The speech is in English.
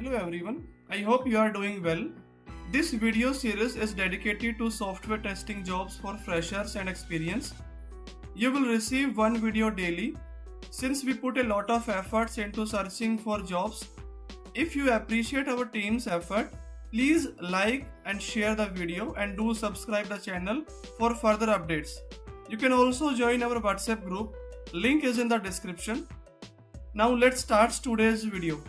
Hello everyone, I hope you are doing well. This video series is dedicated to software testing jobs for freshers and experienced. You will receive one video daily since we put a lot of efforts into searching for jobs. If you appreciate our team's effort, please like and share the video and do subscribe the channel for further updates. You can also join our WhatsApp group, link is in the description. Now let's start today's video.